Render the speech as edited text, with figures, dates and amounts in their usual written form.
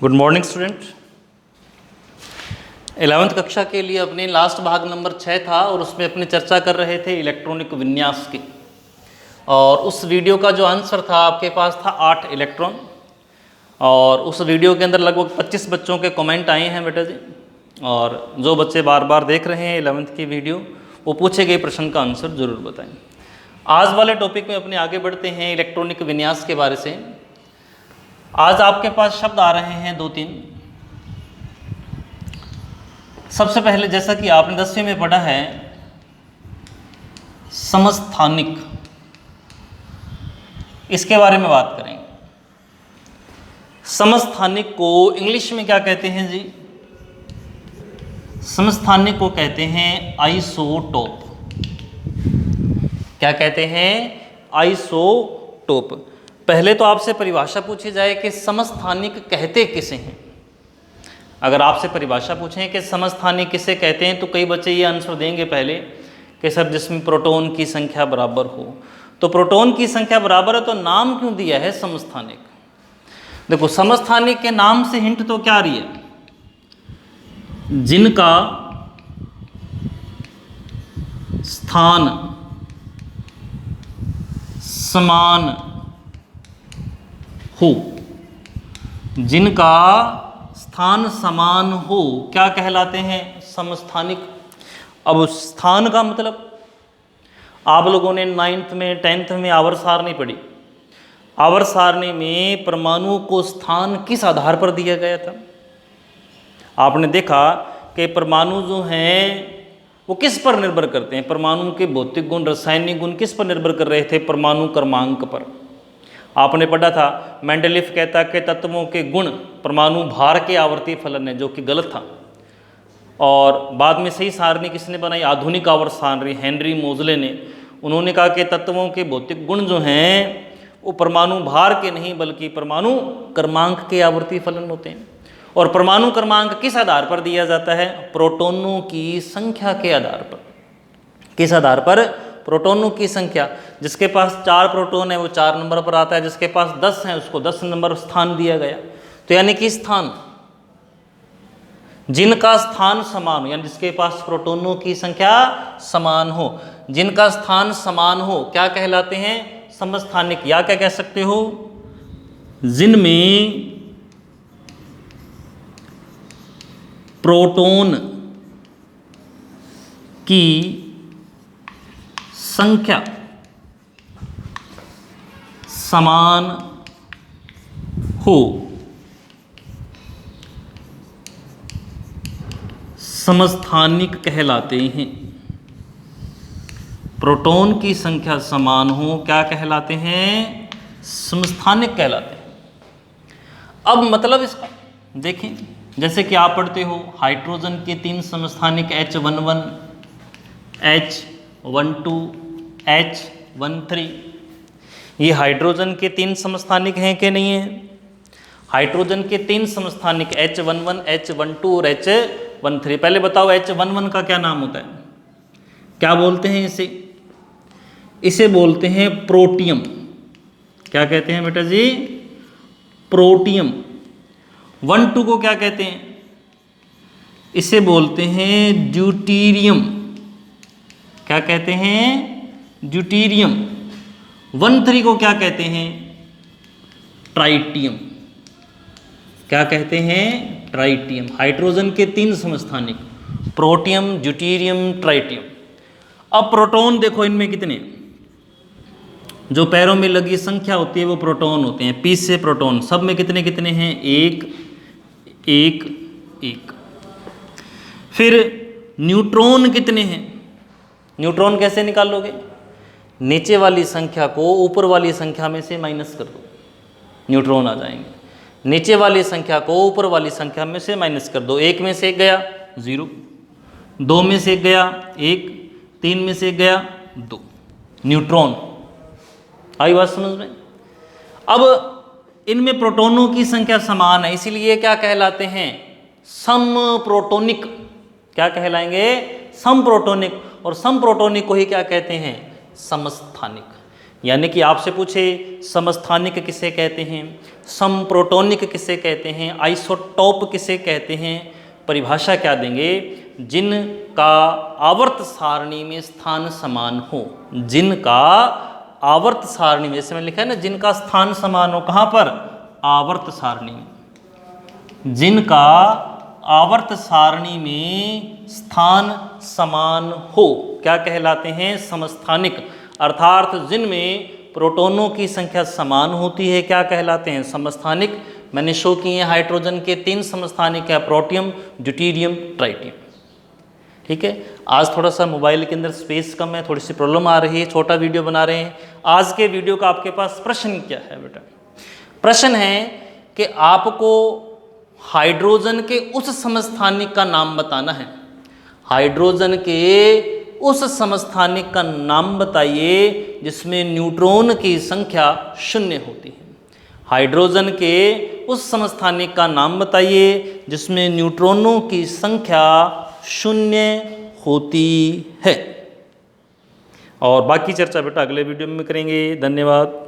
Good morning student. 11वीं कक्षा के लिए अपने लास्ट भाग नंबर 6 था और उसमें अपने चर्चा कर रहे थे इलेक्ट्रॉनिक विन्यास की। और उस वीडियो का जो आंसर था आपके पास था 8 इलेक्ट्रॉन। और उस वीडियो के अंदर लगभग 25 बच्चों के कमेंट आए हैं बेटा जी। और जो बच्चे बार बार देख रहे हैं 11वीं की वीडियो, वो पूछे गए प्रश्न का आंसर ज़रूर बताएं। आज वाले टॉपिक में अपने आगे बढ़ते हैं इलेक्ट्रॉनिक विन्यास के बारे से। आज आपके पास शब्द आ रहे हैं 2-3। सबसे पहले जैसा कि आपने 10वीं में पढ़ा है समस्थानिक, इसके बारे में बात करेंगे। समस्थानिक को इंग्लिश में क्या कहते हैं जी? समस्थानिक को कहते हैं आइसोटोप। क्या कहते हैं? आइसोटोप। पहले तो आपसे परिभाषा पूछी जाए कि समस्थानिक कहते किसे हैं। अगर आपसे परिभाषा पूछें कि समस्थानिक किसे कहते हैं तो कई बच्चे ये आंसर देंगे पहले कि सर जिसमें प्रोटॉन की संख्या बराबर हो। तो प्रोटॉन की संख्या बराबर है तो नाम क्यों दिया है समस्थानिक? देखो, समस्थानिक के नाम से हिंट तो क्या रही है? जिनका स्थान समान हो, जिनका स्थान समान हो क्या कहलाते हैं? समस्थानिक। अब स्थान का मतलब आप लोगों ने 9th में 10th में आवर्त सारणी पढ़ी। आवर्त सारणी में परमाणु को स्थान किस आधार पर दिया गया था? आपने देखा कि परमाणु जो हैं वो किस पर निर्भर करते हैं? परमाणु के भौतिक गुण, रासायनिक गुण किस पर निर्भर कर रहे थे? परमाणु क्रमांक पर। आपने पढ़ा था मेंडलीफ कहता है कि तत्वों के गुण परमाणु भार के आवर्ती फलन है, जो कि गलत था। और बाद में सही सारणी किसने बनाई? आधुनिक आवर्त सारणी हेनरी मोजले ने। उन्होंने कहा कि तत्वों के भौतिक गुण जो हैं वो परमाणु भार के नहीं बल्कि परमाणु क्रमांक के आवर्ती फलन होते हैं। और परमाणु क्रमांक किस आधार पर दिया जाता है? प्रोटॉनों की संख्या के आधार पर। किस आधार पर? प्रोटॉनों की संख्या। जिसके पास 4 प्रोटॉन है वो 4 नंबर पर आता है, जिसके पास 10 है उसको 10 नंबर स्थान दिया गया। तो यानी कि स्थान, जिनका स्थान समान हो, यानी जिसके पास प्रोटॉनों की संख्या समान हो, जिनका स्थान समान हो क्या कहलाते हैं? समस्थानिक। या क्या कह सकते हो? जिनमें प्रोटॉन की संख्या समान हो, समस्थानिक कहलाते हैं। प्रोटॉन की संख्या समान हो क्या कहलाते हैं? समस्थानिक कहलाते हैं। अब मतलब इसका देखें, जैसे कि आप पढ़ते हो हाइड्रोजन के 3 समस्थानिक H11, H12, H13। ये हाइड्रोजन के 3 समस्थानिक हैं कि नहीं है? हाइड्रोजन के 3 समस्थानिक H11, H12 और H13। पहले बताओ H11 का क्या नाम होता है? क्या बोलते हैं इसे? इसे बोलते हैं प्रोटियम। क्या कहते हैं बेटा जी? प्रोटियम। 12 को क्या कहते हैं? इसे बोलते हैं ड्यूटीरियम। क्या कहते हैं? ड्यूटीरियम। 13 को क्या कहते हैं? ट्राइटियम। क्या कहते हैं? ट्राइटियम। हाइड्रोजन के 3 समस्थानिक प्रोटियम, ड्यूटीरियम, ट्राइटियम। अब प्रोटॉन देखो इनमें कितने, जो पैरों में लगी संख्या होती है वो प्रोटॉन होते हैं। 20 से प्रोटॉन, सब में कितने कितने हैं? 1 1 1। फिर न्यूट्रॉन कितने हैं? न्यूट्रॉन कैसे निकालोगे? नीचे वाली संख्या को ऊपर वाली संख्या में से माइनस कर दो, न्यूट्रॉन आ जाएंगे। नीचे वाली संख्या को ऊपर वाली संख्या में से माइनस कर दो। 1 में से 1 गया 0, 2 में से 1 गया 1, 3 में से 1 गया 2। न्यूट्रॉन। आई बात समझ में? अब इनमें प्रोटॉनों की संख्या समान है, इसीलिए क्या कहलाते हैं? समप्रोटोनिक। क्या कहलाएंगे? समप्रोटोनिक। और समप्रोटोनिक को ही क्या कहते हैं? समस्थानिक। यानी कि आपसे पूछे समस्थानिक किसे कहते हैं, समप्रोटोनिक किसे कहते हैं, आइसोटोप किसे कहते हैं, परिभाषा क्या देंगे, जिनका आवर्त सारणी में स्थान समान हो, जिनका आवर्त सारणी में, जैसे मैंने लिखा है ना, जिनका स्थान समान हो, कहाँ पर, आवर्त सारणी में, जिनका आवर्त सारणी में स्थान समान हो क्या कहलाते हैं, समस्थानिक। अर्थात जिनमें प्रोटॉनों की संख्या समान होती है क्या कहलाते हैं, समस्थानिक। मैंने शो किए हैं हाइड्रोजन के 3 समस्थानिक है, प्रोटियम, ड्यूटेरियम, ट्राइटियम। ठीक है, आज थोड़ा सा मोबाइल के अंदर स्पेस कम है, थोड़ी सी प्रॉब्लम आ रही है, छोटा वीडियो बना रहे हैं। आज के वीडियो का आपके पास प्रश्न क्या है बेटा, प्रश्न है कि आपको हाइड्रोजन के उस समस्थानिक का नाम बताना है, हाइड्रोजन के उस समस्थानिक का नाम बताइए जिसमें न्यूट्रॉन की संख्या 0 होती है। हाइड्रोजन के उस समस्थानिक का नाम बताइए जिसमें न्यूट्रॉनों की संख्या 0 होती है। और बाकी चर्चा बेटा अगले वीडियो में करेंगे। धन्यवाद।